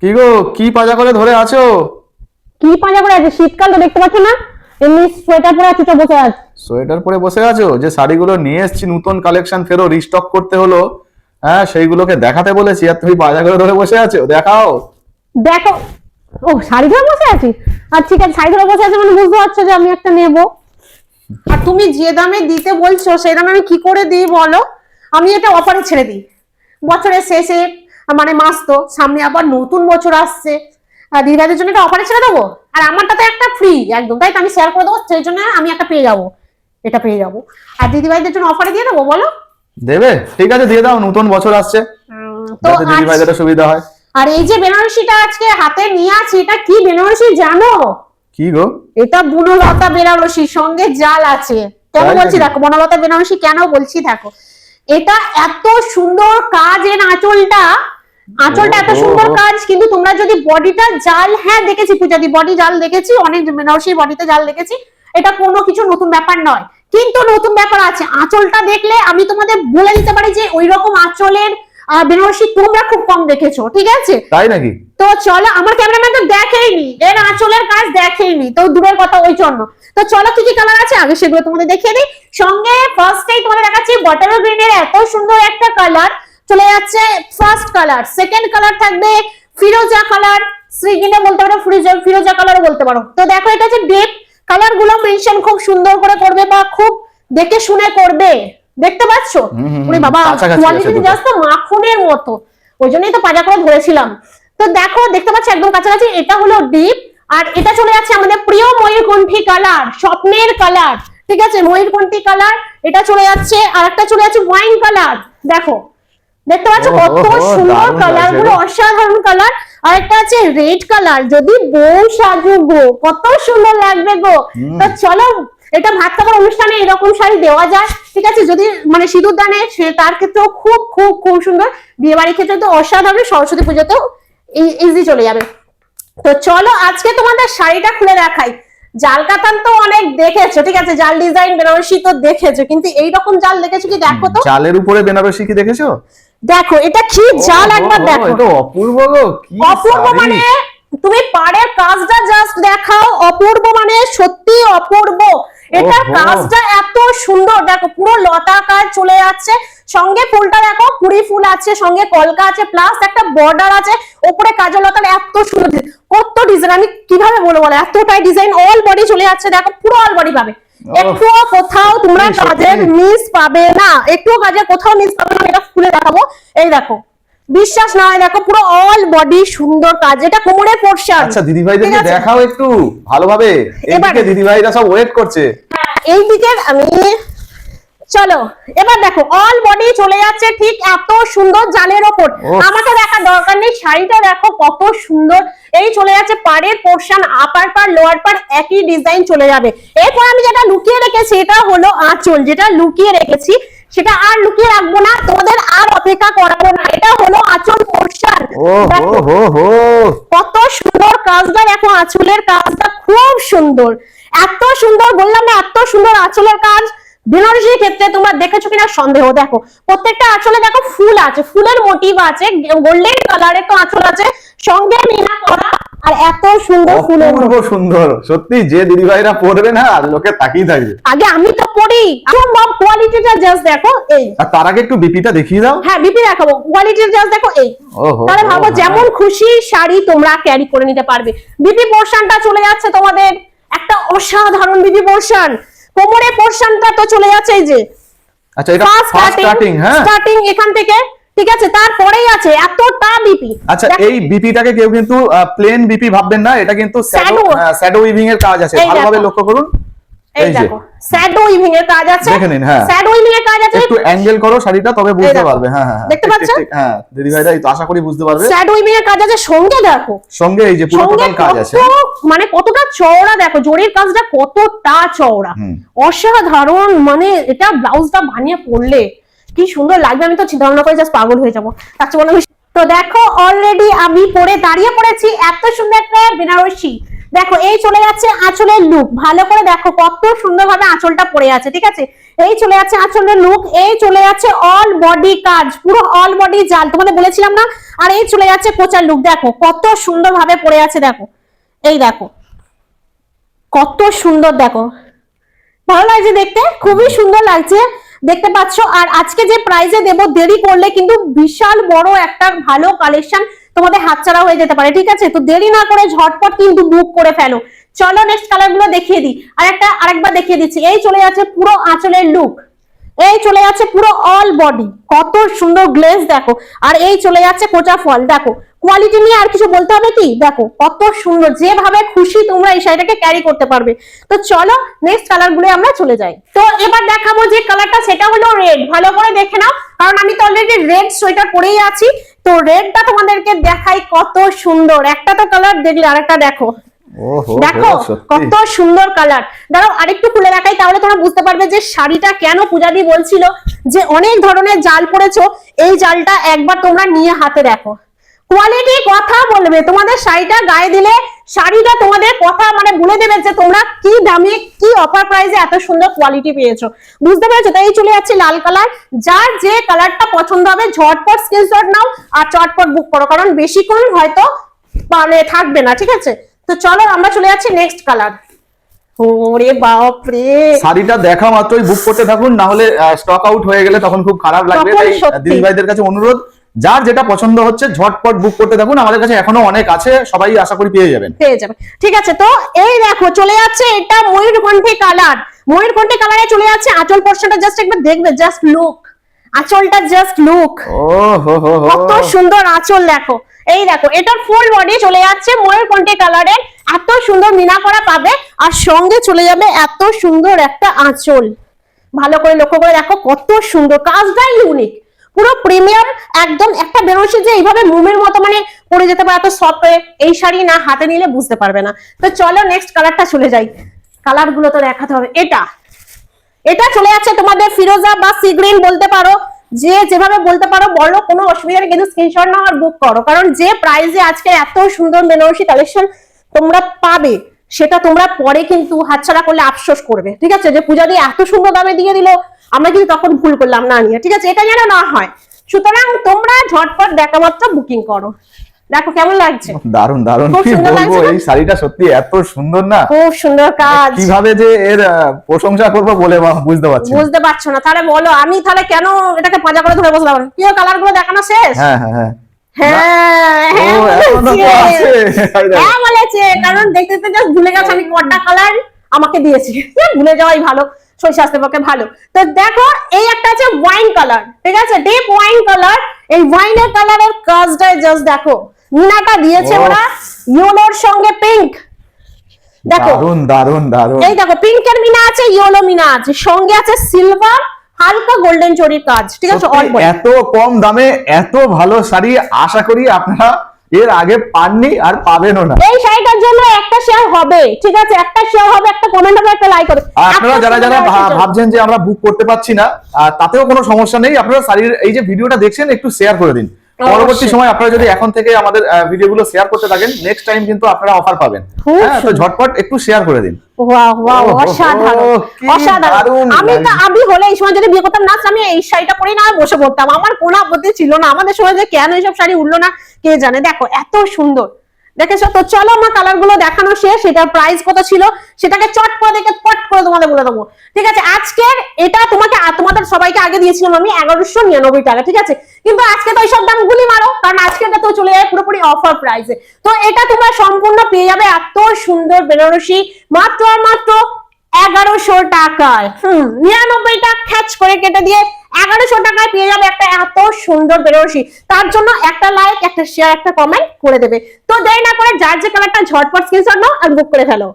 কি গো, কি পাজা করে ধরে আছো? কি পাঞ্জা করে আছে? শীতকাল তো দেখতে পাচ্ছ না? এমনি সোয়েটার পরে চুপচাপ বসে আছে। সোয়েটার পরে বসে আছো? যে শাড়িগুলো নিয়ে এসেছি নতুন কালেকশন ফেরো রিস্টক করতে হলো, হ্যাঁ সেইগুলোকে দেখাতে বলেছি আর তুমি পাজা করে ধরে বসে আছো। দেখাও। দেখো, ও শাড়ি ধরে বসে আছি। আর ঠিক আছে, শাড়ি ধরে বসে আছে মানে বুঝতে পারছো যে আমি একটা নেবো। আর তুমি যে দামে দিতে বলছো সেই দামে আমি কি করে দিই বলো? আমি এটা অফারে ছেড়ে দিই বছরের শেষে, মানে মাস তো সামনে, আবার নতুন বছর আসছে। আর দিদিভাইদের জন্য এটা অফারে ছেড়ে দেবো। আর আমারটা তো একটা ফ্রি একদম, তাই তো আমি শেয়ার করে দেবো, সেই জন্য আমি একটা পেয়ে যাবো, এটা পেয়ে যাবো। আর দিদিভাইদের জন্য অফারে দিয়ে দেবো, বলো? দেবে? ঠিক আছে দিয়ে দাও, নতুন বছর আসছে, তো যাতে দিদি ভাইদের সুবিধা হয়। আর এই যে বেনারসিটা আজকে হাতে নিয়ে আছি, এটা কি বেনারসি জানো? কি গো? এটা বনলতা বেনারসি, সঙ্গে জাল আছে। কেন তাই বলছি নাকি? দেখো, বনলতা বেনারসি কেন বলছি দেখো। এটা এত সুন্দর কাজ, এর আঁচলটা এত ওহো। সুন্দর কাজ, কিন্তু তোমরা যদি বডিটা জাল, হ্যাঁ দেখেছি পূজাদি, বডি জাল দেখেছি, অনেক বেনারসি বডিতে জাল দেখেছি। এটা কোনো কিছু নতুন ব্যাপার নয়, কিন্তু নতুন ব্যাপার আছে। আঁচলটা দেখলে আমি তোমাদের বলে দিতে পারি যে ওই রকম আঁচলের বেনারসি তোমরা খুব কম দেখেছো, ঠিক আছে? তাই নাকি? তো চলো, আমার ক্যামেরাম্যান তো দেখেইনি, এর আঁচলের কাজ দেখেইনি, তো দূরের কথা ওই জন্য। তো চলো কি কি কালার আছে আগে সেগুলো তোমাদের দেখিয়ে দিই। সঙ্গে ফার্স্টেই তোমাদের দেখাচ্ছি বটল গ্রিনের এত সুন্দর একটা কালার চলে যাচ্ছে। ফার্স্ট কালার, সেকেন্ড কালার থাকবে ফিরোজা কালার, শ্রীগিনে বলতে পারো, ফিরোজা কালারও বলতে পারো। তো দেখো এটা হচ্ছে ডেপ, কালার গুলো মেনশন খুব সুন্দর করে করবে বা খুব দেখে শুনে করবে, দেখতে পাচ্ছ? ওরে বাবা, কাছাকাছি আছে কোয়ালিটি দুটো। জাস্ট মাখনের মতো, ওই জন্যই তো পাজা করে ধরেছিলাম। তো দেখো, দেখতে পাচ্ছ একদম কাছাকাছি, এটা হলো ডিপ। আর এটা চলে যাচ্ছে আমাদের প্রিয় ময়ূরকণ্ঠী কালার, স্বপ্নের কালার, ঠিক আছে? ময়ূরকণ্ঠী কালার এটা চলে যাচ্ছে। আর একটা চলে যাচ্ছে ওয়াইন কালার। দেখো, দেখতে পাচ্ছ ওহো, কত সুন্দর দারুণ কালার লাগছে গুলো, গো। অসাধারণ কালার। আর একটা আছে রেড কালার, যদি বউ সাজু গো কত সুন্দর লাগবে গো। তো চলো, এটা ভাত খাবার অনুষ্ঠানে এরকম শাড়ি দেওয়া যায়, ঠিক আছে? যদি মানে সিঁদুর দানে, তার ক্ষেত্রেও খুব খুব খুব সুন্দর, বিয়ে বাড়ির ক্ষেত্রে তো অসাধারণ, সরস্বতী পুজোতেও ইজি চলে যাবে। তো চলো আজকে তোমাদের শাড়িটা খুলে দেখাই। জাল কাতান তো অনেক দেখেছো, ঠিক আছে? জাল ডিজাইন বেনারসি তো দেখেছো, কিন্তু এইরকম জাল দেখেছো কি দেখো তো। চালের উপরে বেনারসি কি দেখেছো? দেখো এটা কি জাল, একবার ওহো, দেখো। এটা অপূর্ব গো, কি অপূর্ব শাড়ি। মানে, তুমি পাড়ের কাজটা জাস্ট দেখাও, অপূর্ব মানে সত্যি অপূর্ব। এটার ওহো। কাজটা এত সুন্দর, দেখো পুরো লতা কাজ চলে যাচ্ছে, সঙ্গে ফুলটা দেখো কুড়ি ফুল আছে, সঙ্গে কলকা আছে, প্লাস একটা বর্ডার আছে, উপরে কাজল লতার এত সুন্দর কত ডিজাইন, আমি কিভাবে বলবো বলো, এতটাই ডিজাইন, অল বডি চলে যাচ্ছে, দেখো পুরো অল বডি পাবে। একটুও কোথাও তোমরা সত্যি, সত্যি। কাজের মিস পাবে না, একটুও কাজের কোথাও মিস পাবে না। এটা খুলে দেখাবো, এই দেখো, বিশ্বাস না হয় দেখো, পুরো অল বডি সুন্দর কাজ, এটা কোমরের পোরশন। আচ্ছা দিদি ভাইদেরকে দেখাও একটু ভালোভাবে, এদিকে দিদি ভাইরা সব ওয়েট করছে। এই দিকে আমি, চলো এবার দেখো অল বডি চলে যাচ্ছে ঠিক এত সুন্দর জালের ওপর। আমাকে দেখার দরকার নেই, শাড়িটা দেখো কত সুন্দর। এই চলে যাচ্ছে পাড়ের পোরশন, আপার পার লোয়ার পার একই ডিজাইন চলে যাবে। এরপর আমি যেটা লুকিয়ে রেখেছি, এটা হলো আঁচল, যেটা লুকিয়ে রেখেছি সেটা আর লুকিয়ে রাখবো না, তোমাদের আর অপেক্ষা করাবো না। এটা হলো আঁচল পোরশন, কত সুন্দর কাজটা দেখো, আঁচলের কাজটা খুব সুন্দর, এত সুন্দর, বললাম না এত সুন্দর আঁচলের কাজ। বেনারসির ক্ষেত্রে তোমরা দেখেছো কিনা সন্দেহ, দেখো প্রত্যেকটা আঁচলে দেখো ফুল আছে, ফুলের মোটিভ আছে, গোল্ডেন কালারের তো আঁচল আছে, সঙ্গে মিনা করা, আর এত সুন্দর ফুলের অপূর্ব সুন্দর, সত্যি যে দিদি ভাইরা পড়বে না লোকে তাকিয়ে থাকবে। আগে আমি তো পড়ি, আমার কোয়ালিটিটা জাস্ট দেখো এই। আর তার আগে একটু বিপিটা দেখিয়ে দাও। হ্যাঁ বিপি দেখাবো, কোয়ালিটিটা জাস্ট দেখো এই। ওহো, তাহলে ভাবো যেমন খুশি শাড়ি তোমরা ক্যারি করে নিতে পারবে। বিপি পোরশনটা চলে যাচ্ছে তোমাদের একটা অসাধারণ বিপি পোরশন, কোমরের পোরশনটা তো চলে যাচ্ছে এই যে। আচ্ছা এটা ফার্স্ট স্টার্টিং, হ্যাঁ স্টার্টিং এখান থেকে, ঠিক আছে? তারপরেই আছে এতটা বিপি। আচ্ছা এই বিপিটাকে কেউ কিন্তু প্লেন বিপি ভাববেন না, এটা কিন্তু শ্যাডো উইভিং এর কাজ আছে, ভালোভাবে লক্ষ্য করুন। এই দেখো শ্যাডো উইভিং এর কাজ আছে, দেখে নিন। হ্যাঁ শ্যাডো উইভিং এর কাজ আছে, একটু অ্যাঙ্গেল করো শাড়িটা তবে বুঝতে পারবে। হ্যাঁ হ্যাঁ দেখতে পাচ্ছ? হ্যাঁ দিদি ভাইরা এই তো আশা করি বুঝতে পারবে। শ্যাডো উইভিং এর কাজ আছে, সঙ্গে দেখো সঙ্গে এই যে পুরো টোটাল কাজ আছে, মানে কতটা চওড়া, দেখো জরির কাজটা কতটা চওড়া, অসাধারণ। মানে এটা ব্লাউজটা বানিয়ে পরলে কি সুন্দর লাগবে, আমি তো চিন্তা ভাবনা করে জাস্ট পাগল হয়ে যাবো। তার চেয়ে বলো, তো দেখো অলরেডি আমি পরে দাঁড়িয়ে পড়েছি এত সুন্দর একটা বেনারসি, দেখো এই চলে যাচ্ছে আঁচলের লুক, ভালো করে দেখো কত সুন্দরভাবে আঁচলটা পড়ে আছে, ঠিক আছে। এই চলে যাচ্ছে আঁচলের লুক, এই চলে যাচ্ছে অল বডি কাজ, পুরো অল বডি জাল, তোমাদের বলেছিলাম না। আর এই চলে যাচ্ছে কোচার লুক, দেখো কত সুন্দরভাবে পড়ে আছে, দেখো এই দেখো কত সুন্দর, দেখো ভালো লাগছে দেখতে, খুবই সুন্দর লাগছে, দেখতে পাচ্ছ। আর আজকে যে প্রাইজে দেব, দেরি করলে কিন্তু বিশাল বড় একটা ভালো কালেকশন তোমাদের হাতছাড়া হয়ে যেতে পারে, ঠিক আছে। তো দেরি না করে ঝটপট কিন্তু বুক করে ফেলো। চলো নেক্সট কালার গুলো দেখিয়ে দিই, আরেকবার দেখিয়ে দিচ্ছি। এই চলে যাচ্ছে পুরো আঁচলের লুক, এই চলে যাচ্ছে পুরো অল বডি, কত সুন্দর গ্লেজ দেখো। আর এই চলে যাচ্ছে কোচা ফল, দেখো কোয়ালিটি নিয়ে আর কিছু বলতে হবে কি, দেখো কত সুন্দর, যেভাবে খুশি তোমরা এই শাড়িটাকে ক্যারি করতে পারবে। তো চলো নেক্সট কালার গুলো আমরা চলে যাই। তো এবার দেখাবো যে কালারটা, সেটা হলো রেড। ভালো করে দেখে নাও, কারণ আমি তো অলরেডি রেড সোয়েটার পরেই আছি। তো রেডটা তোমাদেরকে দেখাই, কত সুন্দর, একটা তো কালার দেখলে আরেকটা দেখো, দেখো কত সুন্দর কালার। দাঁড়াও আরেকটু খুলে দেখাই, তাহলে তোমরা বুঝতে পারবে যে শাড়িটা কেন পূজাদি বলছিল যে অনেক ধরনের জাল পড়েছো, এই জালটা একবার তোমরা নিয়ে হাতে দেখো, কোয়ালিটি কথা বলবে। তোমাদের শাড়িটা গায়ে দিলে শাড়িটা তোমাদের কথা মানে বলে দেবে যে তোমরা কি দামে কি অফার প্রাইসে এত সুন্দর কোয়ালিটি পেয়েছো, বুঝতে পেরেছো। তাই চলে যাচ্ছে লাল কালার, যার যে কালারটা পছন্দ হবে ঝটপট স্ক্রিনশট নাও আর চটপট বুক করো, কারণ বেশিক্ষণ হয়তো মানে থাকবে না, ঠিক আছে। তো চলো আমরা চলে যাচ্ছি নেক্সট কালার। ওরে বাপ রে, শাড়িটা দেখা মাত্রই বুক করতে থাকুন, না হলে স্টক আউট হয়ে গেলে তখন খুব খারাপ লাগবে। তাই দিদি ভাইদের কাছে অনুরোধ, যার যেটা পছন্দ হচ্ছে ঝটপট বুক করতে থাকুন, আমাদের কাছে এখনো অনেক আছে, সবাই আশা করি পেয়ে যাবেন। ঠিক আছে। তো এই দেখো চলে যাচ্ছে এটা ময়ূরকণ্ঠী কালার, ময়ূরকণ্ঠী কালারে চলে যাচ্ছে। আঁচল পোরশনটা জাস্ট একবার দেখবে, জাস্ট লুক, আঁচলটা জাস্ট লুক, কত সুন্দর আঁচল দেখো। এই দেখো এটার ফুল বডি চলে যাচ্ছে ময়ূরকণ্ঠী কালারের, এত সুন্দর মিনা করা পাবে, আর সঙ্গে চলে যাবে এত সুন্দর একটা আঁচল। ভালো করে লক্ষ্য করে দেখো কত সুন্দর, কাজটাই ইউনিক, পুরো প্রিমিয়াম একদম। একটা বেনারসি যে এইভাবে মোমের মতো মানে পরে যেতে পারে এত সফট হয়ে, এই শাড়ি না হাতে নিলে বুঝতে পারবে না। তো চলো নেক্সট কালারটা চলে যাই, কালার গুলো তো দেখাতে হবে। এটা চলে যাচ্ছে তোমাদের ফিরোজা বা সি গ্রিন বলতে পারো, যে যেভাবে বলতে পারো বলো, কোনো অসুবিধা নেই, কিন্তু স্ক্রিনশট নাও আর বুক করো, কারণ যে প্রাইসে আজকে এত সুন্দর বেনারসি কালেকশন তোমরা পাবে, সেটা তোমরা পরে কিন্তু হাতছাড়া করলে আফসোস করবে, ঠিক আছে। যে পূজা দিয়ে এত সুন্দর দামে দিয়ে দিল, আমরা কিন্তু তখন ভুল করলাম না নিয়ে, ঠিক আছে, এটা যেন না হয়। সুতরাং তোমরা ঝটপট দেখা মাত্র বুকিং করো। দেখো কেমন লাগছে, দারুন দারুন, কি বলবো, এই শাড়িটা সত্যি এত সুন্দর না, খুব সুন্দর কাজ, কিভাবে যে এর প্রশংসা করবো বলে বুঝতে পারছো না। তাহলে বলো আমি তাহলে কেন এটাকে পাজা করে ধরে বসলাম। প্রিয় কালার গুলো দেখানো শেষ? হ্যাঁ বলেছে, কারণ দেখতে দেখতে জাস্ট ভুলে গেছে আমি কটা কালার আমাকে দিয়েছি, ভুলে যাওয়াই ভালো, শরীর স্বাস্থ্যের পক্ষে ভালো। তো দেখো এই একটা আছে ওয়াইন কালার, ঠিক আছে, ডিপ ওয়াইন কালার। এই ওয়াইনের কালারের কাজটা জাস্ট দেখো, মিনাটা দিয়েছে ওরা ইয়েলোর সঙ্গে পিঙ্ক, দেখো দারুন দারুন দারুন। এই দেখো পিঙ্কের মিনা আছে, ইয়েলো মিনা আছে, সঙ্গে আছে সিলভার হালকা গোল্ডেন জরির কাজ, ঠিক আছে। এত কম দামে এত ভালো শাড়ি আশা করি আপনারা এর আগে পাননি আর পাবেনও না। এই শাড়িটার জন্য একটা শেয়ার হবে, ঠিক আছে, একটা শেয়ার হবে, একটা কমেন্ট হবে, একটা লাইক হবে। আপনারা যারা যারা ভাবছেন যে আমরা বুক করতে পারছি না, তাতেও কোনো সমস্যা নেই, আপনারা শাড়ির এই যে ভিডিওটা দেখছেন একটু শেয়ার করে দিন। পরবর্তী সময় আপনারা যদি এখন থেকে আমাদের ভিডিওগুলো শেয়ার করতে থাকেন, নেক্সট টাইম কিন্তু আপনারা অফার পাবেন। হ্যাঁ, তো ঝটপট একটু শেয়ার করে দিন। ওয়াও ওয়াও, অসাধারণ অসাধারণ। আমি হলে এই সময় যদি বিয়ে করতাম না, আমি এই শাড়িটা পরেই না বসে পড়তাম, আমার কোনো আপত্তি ছিল না। আমাদের সময় যে কেন এইসব শাড়ি উঠলো না কে জানে। দেখো এত সুন্দর দেখেছো। তো চলো আমার কালার গুলো দেখানো শেষ, এটার প্রাইস কত ছিল সেটাকে চট করে দেখে পট করে তোমাদের বলে দেবো, ঠিক আছে। আজকের এটা তোমাদের সবাইকে আগে দিয়েছিলাম আমি 1199 টাকা, ঠিক আছে, কিন্তু আজকে তো এইসব দাম গুলি মারো, কারণ আজকে এটা তো চলে যায় পুরোপুরি অফার প্রাইসে। তো এটা তোমরা সম্পূর্ণ পেয়ে যাবে এত সুন্দর বেনারসি মাত্র আর মাত্র 1100 টাকায়। 99 টাকা খ্যাচ করে কেটে দিয়ে 1100 টাকায় পেয়ে যাবে একটা এত সুন্দর বেনারসি। তার জন্য একটা লাইক, একটা শেয়ার, একটা কমেন্ট করে দেবে। তো দেরি না করে যার যে কালারটা ঝটপট স্ক্রিনশট নাও আর বুক করে ফেলো।